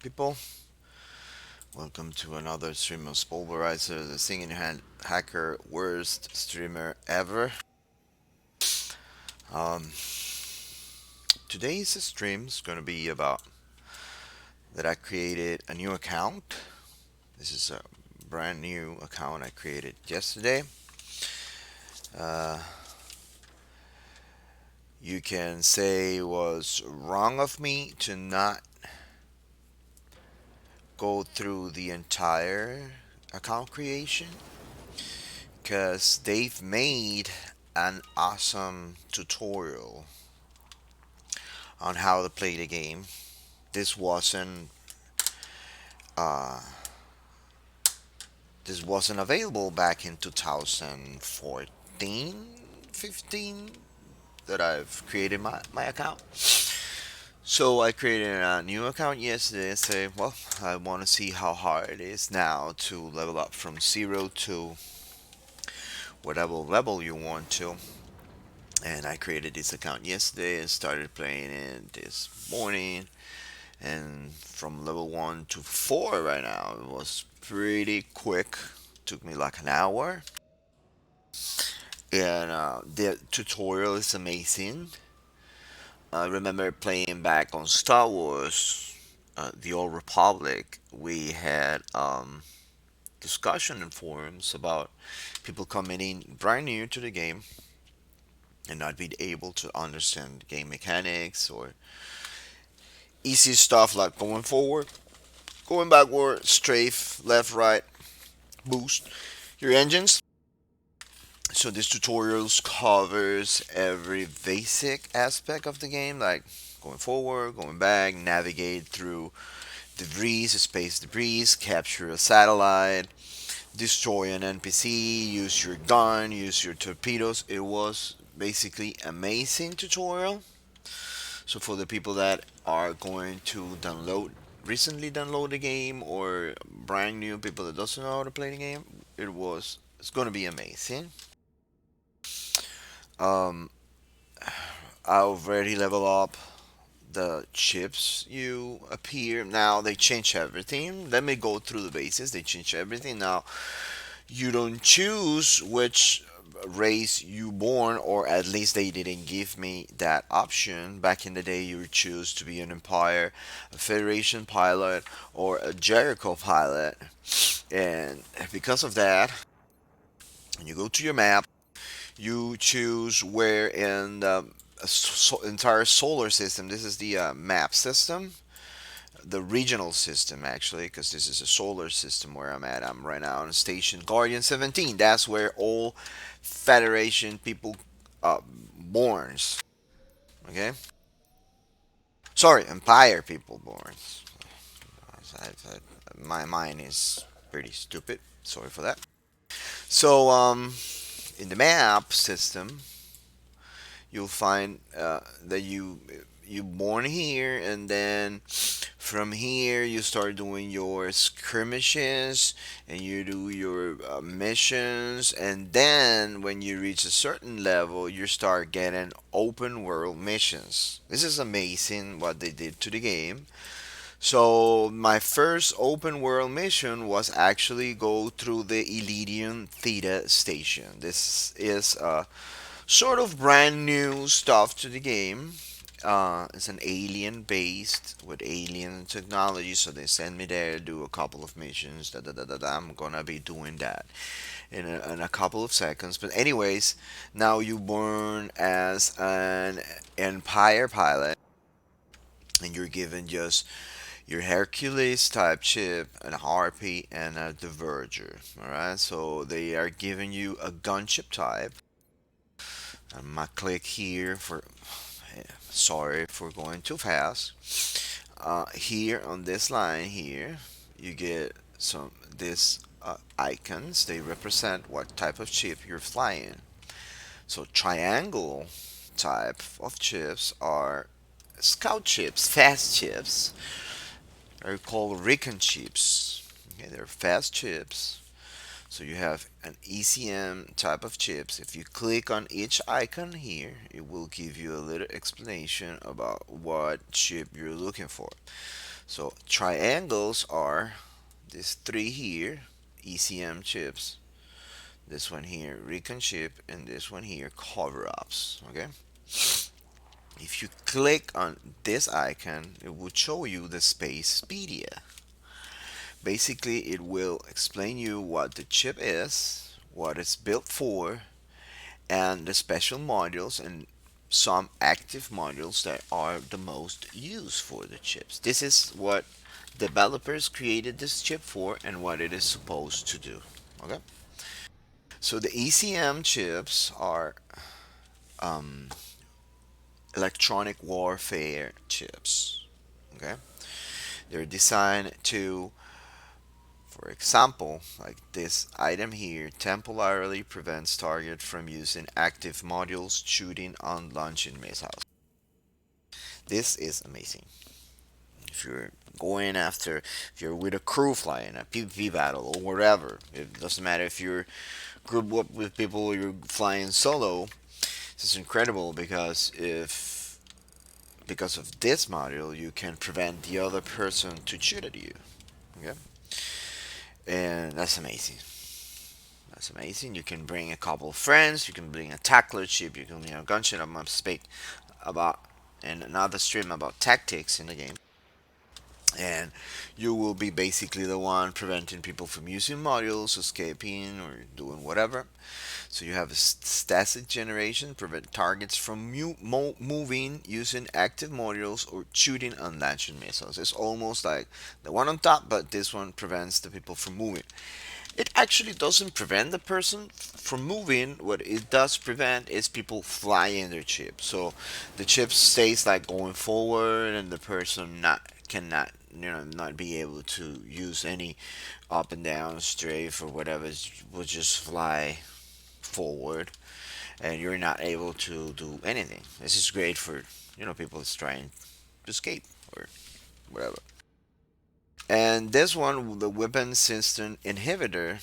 people. Welcome to another stream of Spolverizer, the singing hacker worst streamer ever. Um, Today's stream is going to be about that I created a new account. This is a brand new account I created yesterday. Uh, you can say it was wrong of me to not go through the entire account creation because they've made an awesome tutorial on how to play the game. This wasn't uh, this wasn't available back in 2014, 15 that I've created my account. So I created a new account yesterday and say, well, I want to see how hard it is now to level up from 0 to whatever level you want to. And I created this account yesterday and started playing it this morning. And from level 1 to 4 right now, it was pretty quick. Took me like an hour. And the tutorial is amazing. I remember playing back on Star Wars, The Old Republic. We had discussion in forums about people coming in brand new to the game and not being able to understand game mechanics or easy stuff like going forward, going backward, strafe, left, right, boost your engines. So this tutorials covers every basic aspect of the game, like going forward, going back, navigate through debris, space debris, capture a satellite, destroy an NPC, use your gun, use your torpedoes. It was basically amazing tutorial. So for the people that are going to recently download the game, or brand new people that doesn't know how to play the game, it's going to be amazing. Um, I already level up the chips you appear. Now they change everything. Let me go through the bases. They change everything. Now you don't choose which race you born, or at least they didn't give me that option. Back in the day, you would choose to be an Empire, a Federation pilot, or a Jericho pilot. And because of that, when you go to your map, you choose where in the entire solar system. This is the map system, the regional system actually, because this is a solar system where I'm at. I'm right now on station Guardian 17. That's where all Federation people borns. Okay, sorry, Empire people borns. My mind is pretty stupid. Sorry for that. So in the map system, you'll find that you born here, and then from here you start doing your skirmishes and you do your missions, and then when you reach a certain level you start getting open world missions. This is amazing what they did to the game. So my first open world mission was actually go through the Elydian Theta station. This is sort of brand new stuff to the game. It's an alien based with alien technology, so they send me there to do a couple of missions. I'm gonna be doing that in a couple of seconds. But anyways, now you born as an Empire pilot, and you're given just your Hercules type chip, an Harpy, and a Diverger. All right, so they are giving you a gunship type. I'm gonna click here for. Sorry for going too fast. Here on this line here, you get some this icons. They represent what type of chip you're flying. So triangle type of chips are scout chips, fast chips. They're called Recon chips. Okay, they're fast chips. So you have an ECM type of chips. If you click on each icon here, it will give you a little explanation about what chip you're looking for. So triangles are these three here, ECM chips, this one here, Recon chip, and this one here, Cover Ops. Okay. If you click on this icon, it will show you the Spacepedia. Basically, it will explain you what the chip is, what it's built for, and the special modules and some active modules that are the most used for the chips. This is what developers created this chip for and what it is supposed to do. Okay? So the ECM chips are um, electronic warfare chips. Okay? They're designed to, for example, like this item here, temporarily prevents target from using active modules, shooting, on launching missiles. This is amazing. If you're going after, if you're with a crew flying a PvP battle or whatever, it doesn't matter if you're grouped up with people or you're flying solo. This is incredible because of this module, you can prevent the other person to shoot at you. Okay, and that's amazing. That's amazing. You can bring a couple of friends. You can bring a tackler chip. You can bring a gunship. I'm gonna speak about in another stream about tactics in the game. And you will be basically the one preventing people from using modules, escaping, or doing whatever. So you have a static generation, prevent targets from moving using active modules or shooting on launching missiles. It's almost like the one on top, but this one prevents the people from moving. It actually doesn't prevent the person from moving. What it does prevent is people flying their chip. So the chip stays like going forward, and the person not cannot not be able to use any up and down strafe or whatever. Will just fly forward, and you're not able to do anything. This is great for people that's trying to escape or whatever. And this one, the weapon system inhibitor,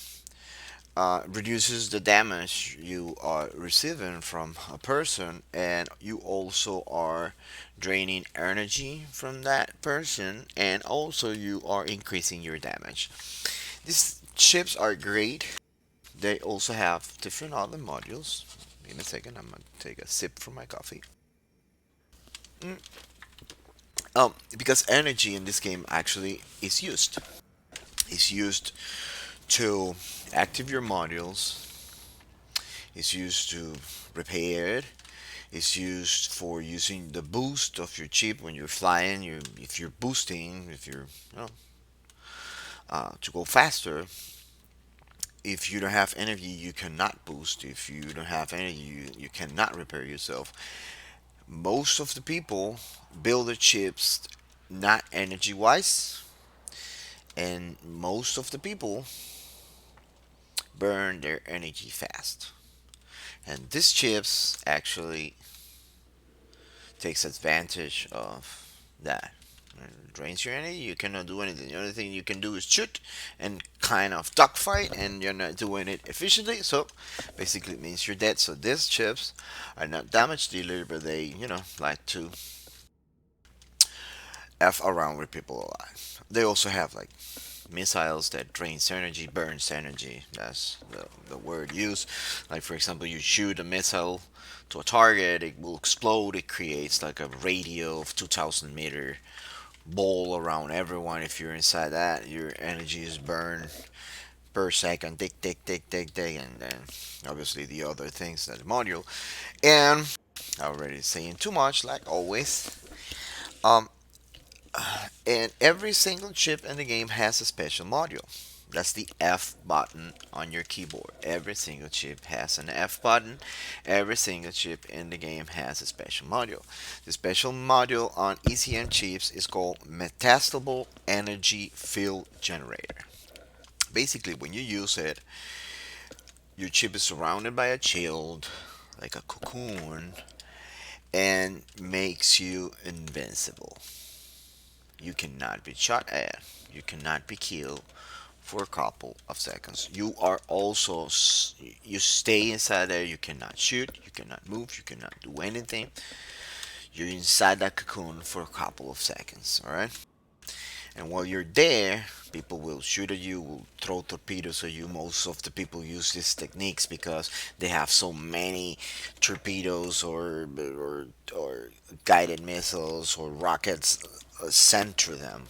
reduces the damage you are receiving from a person, and you also are draining energy from that person, and also you are increasing your damage. These chips are great. They also have different other modules. Give me a second, I'm gonna take a sip from my coffee. Mm. Because energy in this game actually is used. It's used to active your modules. It's used to repair it. It's used for using the boost of your chip when you're flying. If you're boosting, if you're to go faster. If you don't have energy, you cannot boost. If you don't have energy, you cannot repair yourself. Most of the people build their chips not energy wise, and most of the people burn their energy fast. And these chips actually takes advantage of that. It drains your energy, you cannot do anything. The only thing you can do is shoot and kind of dogfight, and you're not doing it efficiently. So basically, it means you're dead. So these chips are not damage dealer, but they, like to f around with people a lot. They also have like missiles that drains energy, burns energy. That's the word used. Like for example, you shoot a missile to a target, it will explode. It creates like a radio of 2,000-meter ball around everyone. If you're inside that, your energy is burned per second, tick, tick, tick, tick, tick, and then obviously the other things that the module. And I already saying too much, like always. Um, and every single chip in the game has a special module. That's the F button on your keyboard. Every single chip has an F button. Every single chip in the game has a special module. The special module on ECM chips is called Metastable Energy Field Generator. Basically, when you use it, your chip is surrounded by a shield, like a cocoon, and makes you invincible. You cannot be shot at. You cannot be killed for a couple of seconds. You are also you stay inside there. You cannot shoot. You cannot move. You cannot do anything. You're inside that cocoon for a couple of seconds. All right. And while you're there, people will shoot at you, will throw torpedoes at you. Most of the people use these techniques because they have so many torpedoes or guided missiles or rockets sent to them.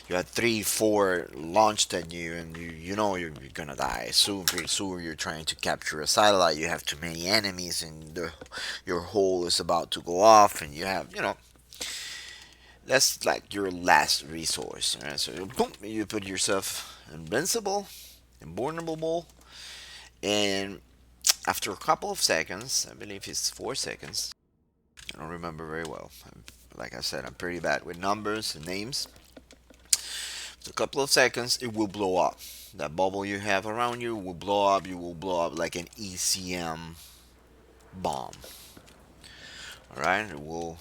You had three, four launched at you, and you know you're gonna die soon. Pretty soon, you're trying to capture a satellite. You have too many enemies, and your hull is about to go off, and you have that's like your last resource. Right? So boom, you put yourself invincible, invulnerable, and after a couple of seconds, I believe it's 4 seconds. I don't remember very well. Like I said, I'm pretty bad with numbers and names. A couple of seconds, it will blow up. That bubble you have around you will blow up. You will blow up like an ECM bomb. All right, it will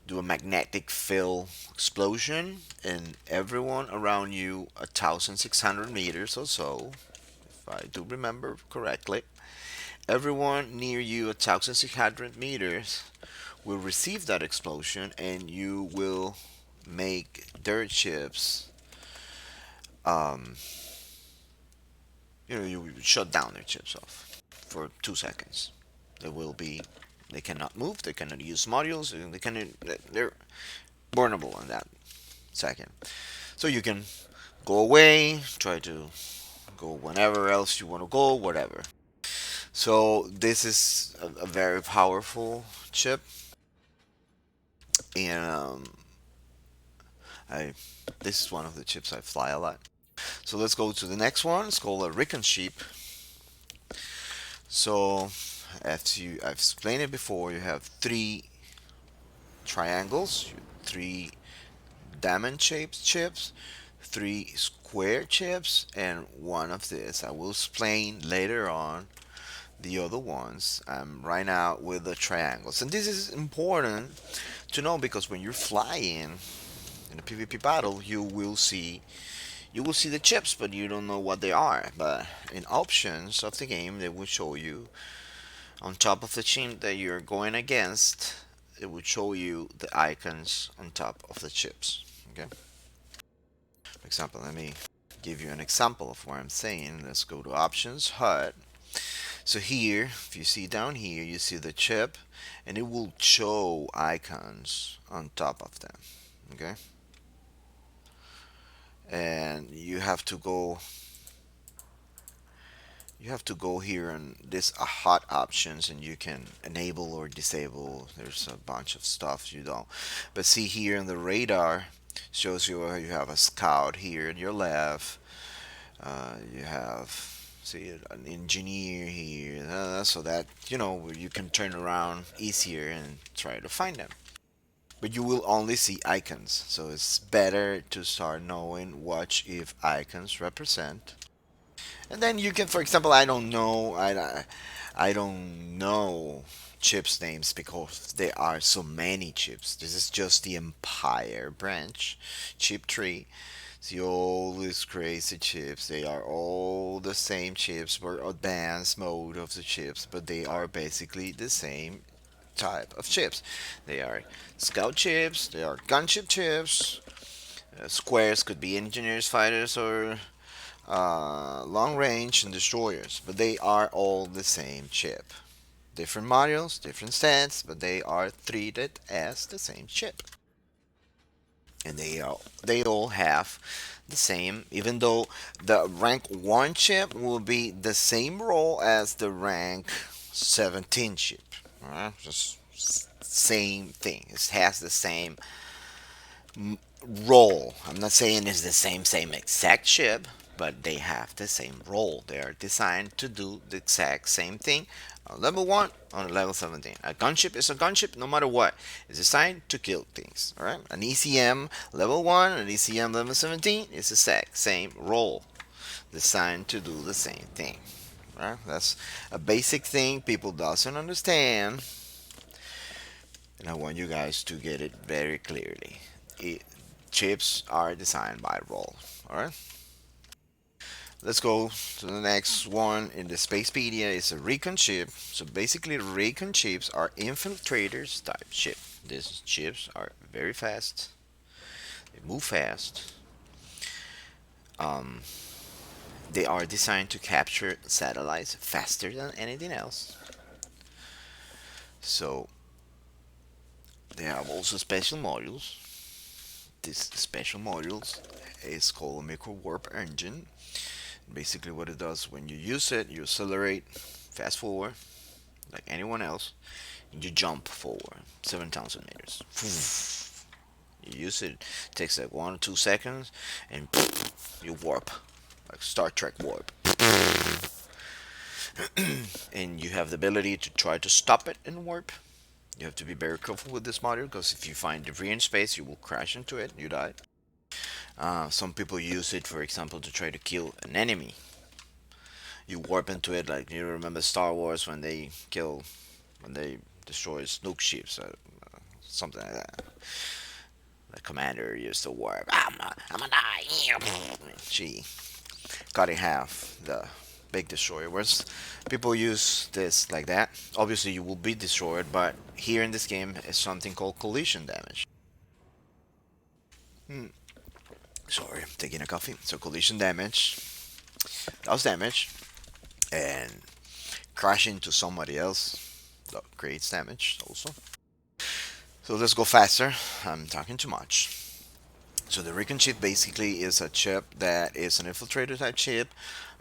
do a magnetic field explosion, and everyone around you, 1,600 meters or so, if I do remember correctly, everyone near you, 1,600 meters, will receive that explosion, and you will make dirt chips. Um, you shut down their chips off for 2 seconds. They will be, they cannot move, they cannot use modules, they cannot, they're vulnerable in that second. So you can go away, try to go whenever else you want to go, whatever. So this is a very powerful chip, and I this is one of the chips I fly a lot. So let's go to the next one. It's called a Recon chip. So as I've explained it before, you have three triangles, three diamond shaped chips, three square chips, and one of this. I will explain later on the other ones. I'm right now with the triangles, and this is important to know because when you're flying in a PvP battle, you will see the chips, but you don't know what they are. But in options of the game, they will show you on top of the chip that you're going against. It will show you the icons on top of the chips. Okay. For example, let me give you an example of what I'm saying. Let's go to options, HUD. So here, if you see down here, you see the chip, and it will show icons on top of them. Okay. And you have to go here and this hot options, and you can enable or disable. There's a bunch of stuff you don't, but see here in the radar shows you you have a scout here in your left. You have see an engineer here, so that you can turn around easier and try to find them. But you will only see icons, so it's better to start knowing what if icons represent. And then you can, for example, I don't know, I don't know chips names because there are so many chips. This is just the Empire branch, chip tree. See all these crazy chips. They are all the same chips, or advanced mode of the chips, but they are basically the same type of chips. They are scout chips. They are gunship chips. Squares could be engineers, fighters, or long range and destroyers, but they are all the same chip. Different modules, different stats, but they are treated as the same chip. And they all have the same, even though the rank 1 chip will be the same role as the rank 17 chip. Alright? Just same thing. It has the same role. I'm not saying it's the same exact chip, but they have the same role. They are designed to do the exact same thing. On level 1, on level 17. A gunship is a gunship no matter what. It's designed to kill things. Alright? An ECM level 1, an ECM level 17 is the exact same role. Designed to do the same thing. Right? That's a basic thing people doesn't understand. And I want you guys to get it very clearly. Chips are designed by role. Alright? Let's go to the next one in the Spacepedia. It's a Recon chip. So basically, Recon chips are infiltrators type chip. These chips are very fast. They move fast. Um, they are designed to capture satellites faster than anything else. So they have also special modules. This special modules is called a micro warp engine. Basically, what it does when you use it, you accelerate, fast forward like anyone else, and you jump forward 7,000 meters. You use it, takes like 1 or 2 seconds, and you warp like Star Trek warp. And you have the ability to try to stop it in warp. You have to be very careful with this module because if you find debris in space, you will crash into it. You die. Some people use it, for example, to try to kill an enemy. You warp into it, like you remember Star Wars when they destroy Snook ships, something like that. The commander used to warp. I'm gonna die. She cut in half the big destroyer. Whereas people use this like that. Obviously, you will be destroyed, but here in this game is something called collision damage. Hmm. Sorry, I'm taking a coffee. So collision damage does damage, and crashing into somebody else that creates damage also. So let's go faster. I'm talking too much. So the Recon chip basically is a chip that is an infiltrator type chip.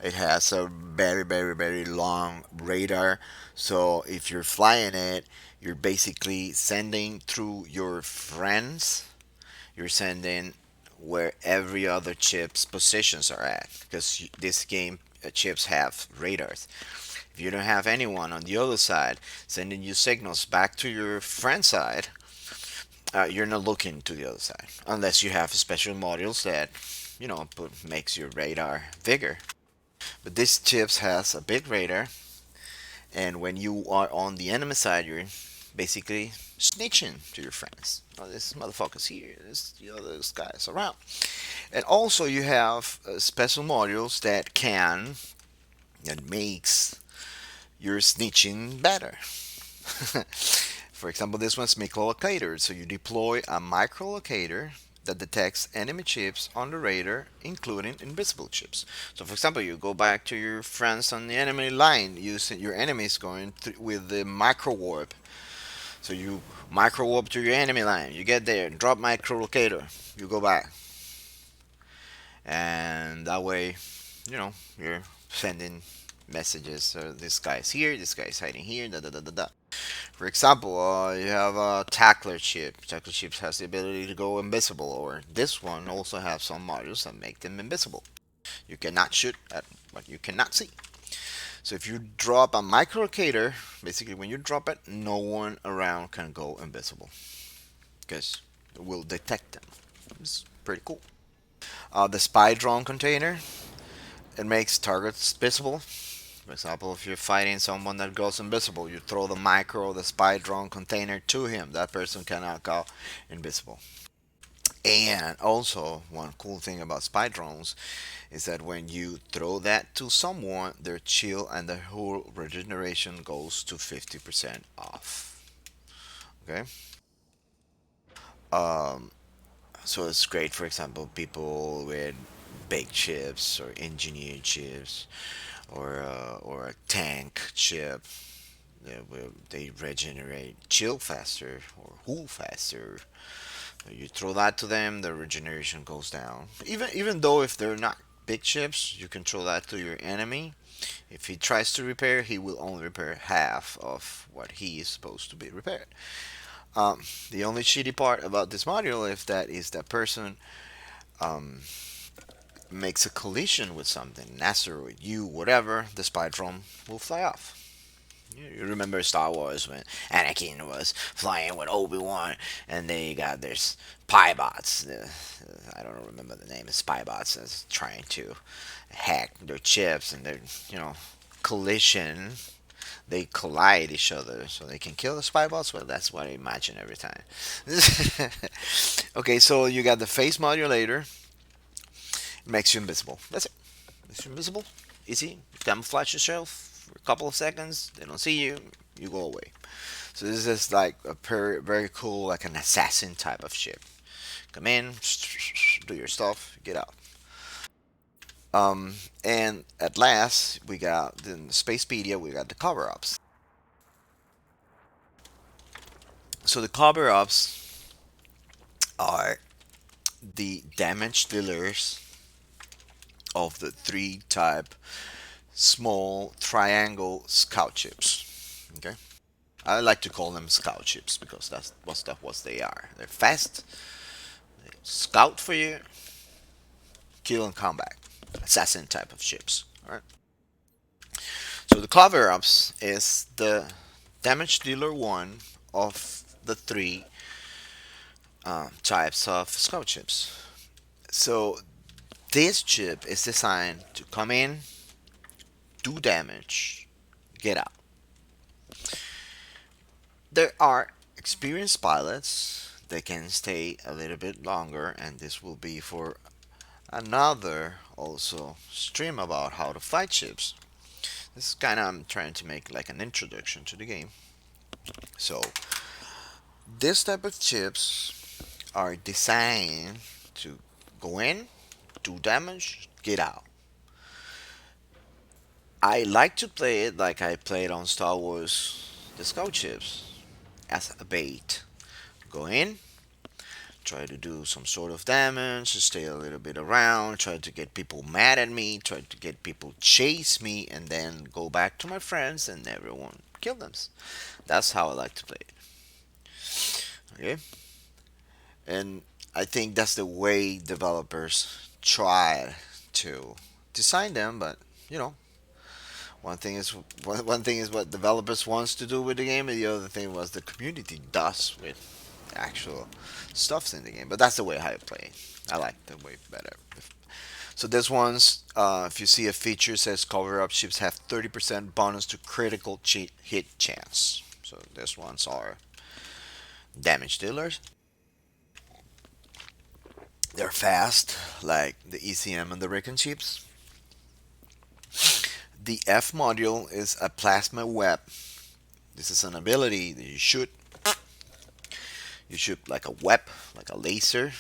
It has a very long radar. So if you're flying it, you're basically sending through your friends. You're sending where every other chip's positions are at because this game chips have radars. If you don't have anyone on the other side sending you signals back to your friend side, you're not looking to the other side unless you have special modules that makes your radar bigger. But this chips has a big radar, and when you are on the enemy side, you're basically snitching to your friends. Oh, this motherfucker's here. This guy's around. And also you have special modules that makes your snitching better. For example, this one's microlocator. So you deploy a microlocator that detects enemy chips on the radar, including invisible chips. So, for example, you go back to your friends on the enemy line, using your enemies going with the micro warp. So you micro warp to your enemy line. You get there, drop microlocator. You go back, and that way, you're sending messages. So this guy's here. This guy's hiding here. Da da da da da. For example, you have a tackler chip. Tackler chips has the ability to go invisible, or this one also has some modules that make them invisible. You cannot shoot at what you cannot see. So if you drop a microlocator, basically when you drop it, no one around can go invisible because it will detect them. It's pretty cool. The spy drone container, it makes targets visible. For example, if you're fighting someone that goes invisible, you throw the micro or the spy drone container to him. That person cannot go invisible. And also, one cool thing about spy drones is that when you throw that to someone, their chill and their whole regeneration goes to 50% off. Okay? Um, so it's great, for example, people with big chips or engineered chips or a tank chip. They regenerate chill faster or cool faster. You throw that to them, the regeneration goes down. Even though if they're not big chips, you can throw that to your enemy. If he tries to repair, he will only repair half of what he is supposed to be repaired. The only shitty part about this module, if that is that person um, makes a collision with something, an asteroid, you, whatever, the spy drone will fly off. You remember Star Wars when Anakin was flying with Obi-Wan and they got their spy bots. I don't remember the name of spy bots that's trying to hack their chips and their, collision. They collide each other so they can kill the spy bots. Well, that's what I imagine every time. Okay, so you got the face modulator. Makes you invisible. That's it. Makes you invisible. Easy. Camouflage yourself for a couple of seconds. They don't see you. You go away. So this is like a very cool, like an assassin type of ship. Come in, do your stuff, get out. And at last, we got in Spacepedia, we got the cover ups. So the cover ups are the damage dealers of the three type small triangle scout chips. Okay, I like to call them scout chips because that's what they are. They're fast, they scout for you, kill and combat, assassin type of chips. All right. So the cover ups is the damage dealer one of the three types of scout chips. So this chip is designed to come in, do damage, get out. There are experienced pilots that can stay a little bit longer, and this will be for another also stream about how to fight chips. This is kind of I'm trying to make like an introduction to the game. So this type of chips are designed to go in, do damage, get out. I like to play it like I played on Star Wars the Scout chips as a bait. Go in, try to do some sort of damage, stay a little bit around, try to get people mad at me, try to get people chase me, and then go back to my friends and everyone kill them. That's how I like to play it. Okay, and I think that's the way developers try to design them, but you know, one thing is what developers wants to do with the game, and the other thing was the community does with actual stuffs in the game. But that's the way I play. I like the way better. So this one's, if you see a feature says cover up ships have 30% bonus to critical hit chance. So this ones are damage dealers. They're fast, like the ECM and the Recon chips. The F module is a plasma web. This is an ability that you shoot. You shoot like a web, like a laser,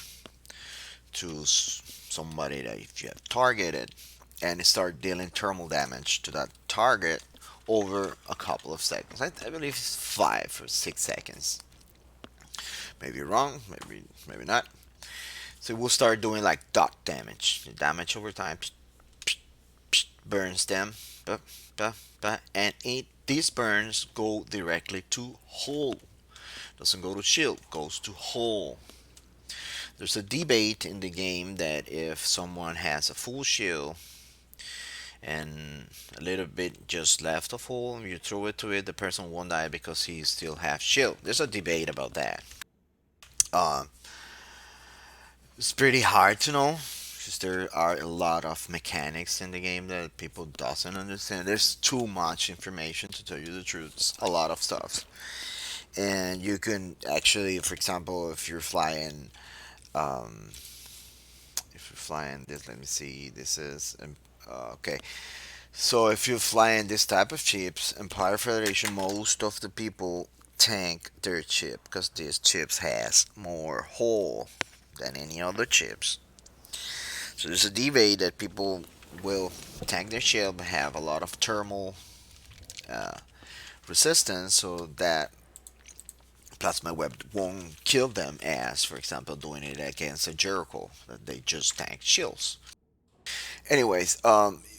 to somebody that if you have targeted, and start dealing thermal damage to that target over a couple of seconds. I believe it's 5 or 6 seconds. Maybe wrong, maybe not. So we'll start doing like dot damage. The damage over time burns them, and these burns go directly to hull. Doesn't go to shield, goes to hull. There's a debate in the game that if someone has a full shield and a little bit just left of hull, you throw it to it, the person won't die because he still has shield. There's a debate about that. Uh, it's pretty hard to know because there are a lot of mechanics in the game that people doesn't understand. There's too much information to tell you the truth. It's a lot of stuff, and you can actually, for example, um, if you're flying this, let me see, this is okay. So if you're flying this type of chips, Empire Federation, most of the people tank their chip because these chips has more hull than any other chips. So there's a debate that people will tank their ship, have a lot of thermal uh, resistance, so that plasma web won't kill them as, for example, doing it against a Jericho that they just tank shields. Anyways,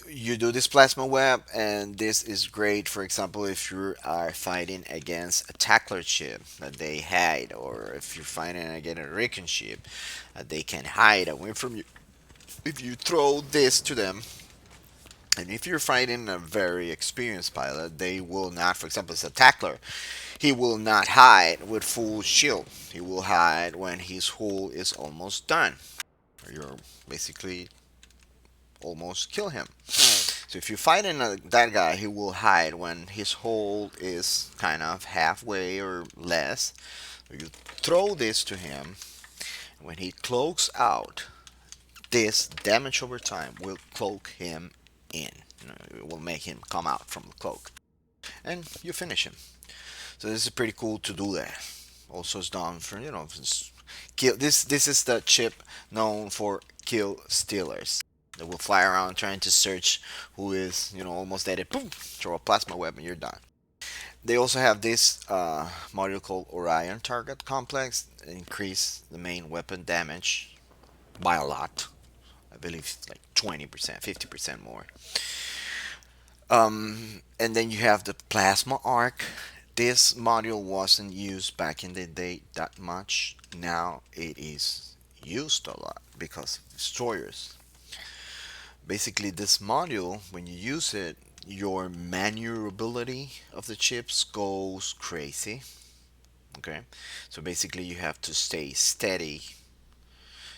you do this plasma web, and this is great. For example, if you are fighting against a tackler ship that they hide, or if you're fighting against a Recon ship that they can hide away from you. If you throw this to them, and if you're fighting a very experienced pilot, they will not, for example, it's a tackler, he will not hide with full shield. He will hide when his hull is almost done. You're basically almost kill him. So if you're fighting that guy, he will hide when his hull is kind of halfway or less. So you throw this to him. When he cloaks out, this damage over time will cloak him in. It will make him come out from the cloak. And you finish him. So this is pretty cool to do that. Also it's done for, kill. This is the chip known for kill stealers. They will fly around trying to search who is, almost dead. Boom, throw a plasma weapon, you're done. They also have this module called Orion Target Complex. Increase the main weapon damage by a lot. I believe it's like 20%, 50% more. And then you have the Plasma Arc. This module wasn't used back in the day that much. Now it is used a lot because of destroyers. Basically, this module, when you use it, your maneuverability of the chips goes crazy. Okay, so basically, you have to stay steady.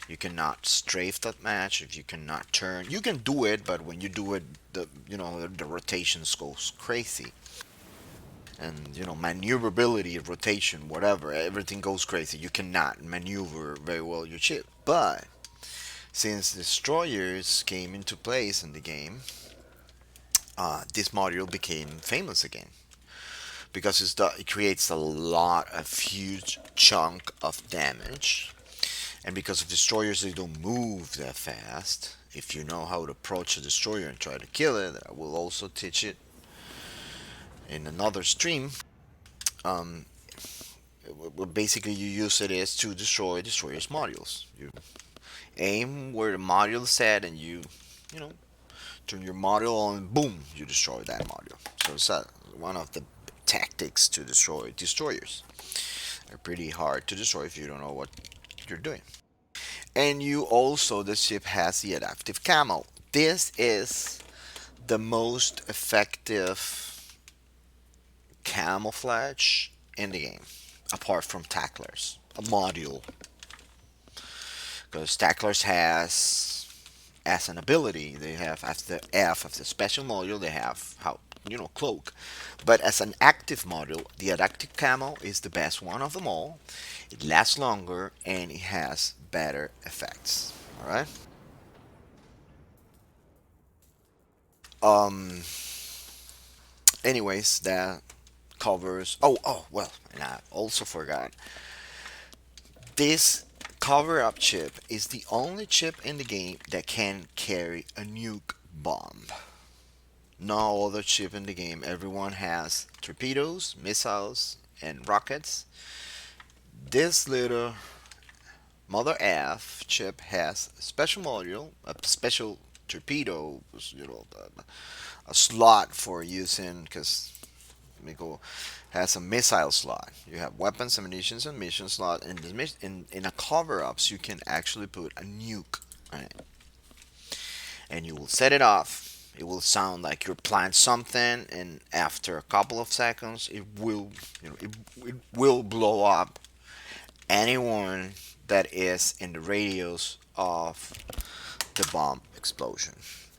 You cannot strafe that match. If you cannot turn, you can do it, but when you do it, the rotations goes crazy, and maneuverability, rotation, whatever, everything goes crazy. You cannot maneuver very well your chip. But since destroyers came into place in the game, this module became famous again because it creates a lot of huge chunk of damage, and because of destroyers they don't move that fast. If you know how to approach a destroyer and try to kill it, I will also teach it in another stream. Um, Basically, you use it is to destroy destroyers modules. You aim where the module is at, and you know, turn your module on, boom, you destroy that module. So it's one of the tactics to destroy destroyers. They're pretty hard to destroy if you don't know what you're doing. And you also, the ship has the adaptive camo. This is the most effective camouflage in the game, apart from tacklers, a module. Because tacklers has as an ability, they have as the F of the special module, they have how cloak. But as an active module, the adaptive camo is the best one of them all. It lasts longer and it has better effects. All right. Um. Anyways, that covers. Oh well, and I also forgot. This cover up chip is the only chip in the game that can carry a nuke bomb. No other chip in the game. Everyone has torpedoes, missiles, and rockets. This little Mother F chip has a special module, a special torpedo, a slot for using because Miko has a missile slot. You have weapons, ammunitions, and mission slot. And in a cover ups, you can actually put a nuke on it, and you will set it off. It will sound like you're planting something, and after a couple of seconds, it will blow up anyone that is in the radius of the bomb explosion.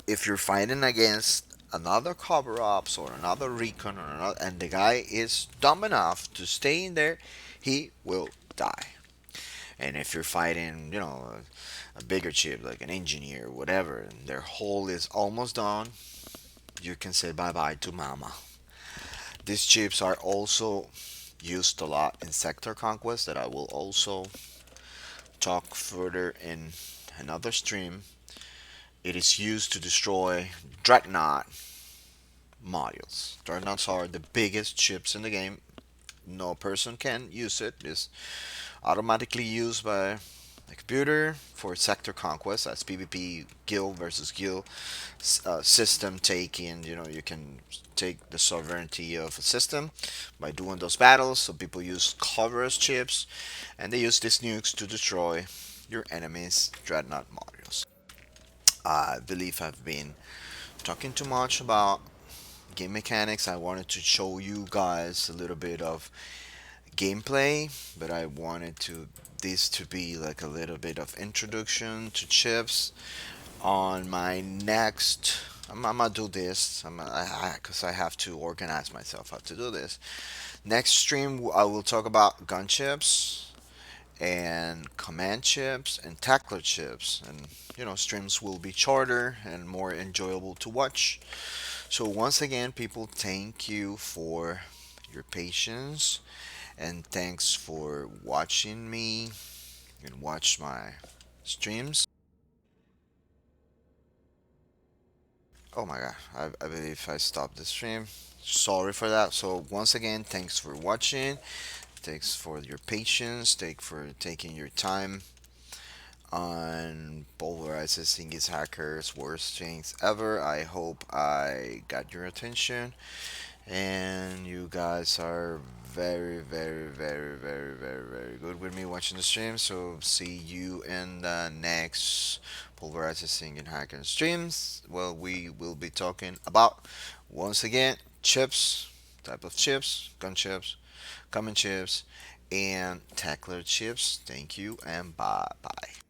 If you're fighting against another cover ops or another recon and the guy is dumb enough to stay in there, he will die. And if you're fighting, a bigger chip like an engineer, whatever, and their hull is almost done, you can say bye bye to mama. These chips are also used a lot in sector conquest that I will also talk further in another stream. It is used to destroy dreadnought modules. Dreadnoughts are the biggest chips in the game. No person can use it. It's automatically used by the computer for sector conquest as PvP guild versus guild system taking. You can take the sovereignty of a system by doing those battles. So people use coverage chips, and they use these nukes to destroy your enemy's dreadnought modules. I believe I've been talking too much about game mechanics. I wanted to show you guys a little bit of gameplay, but I wanted this to be like a little bit of introduction to chips. On my next, I'm gonna do this. Because I have to organize myself how to do this. Next stream, I will talk about gun chips and command chips and tackler chips, and streams will be shorter and more enjoyable to watch. So once again, people, thank you for your patience and thanks for watching me and watch my streams. Oh my god, I believe I stopped the stream. Sorry for that. So once again, thanks for watching. Thanks for your patience. Thanks for taking your time on polarizing his hackers worst things ever. I hope I got your attention and you guys are very very good with me watching the stream. So see you in the next polarizing and hacking streams. Well, we will be talking about once again chips, type of chips, gun chips, common chips, and tackler chips. Thank you and bye bye.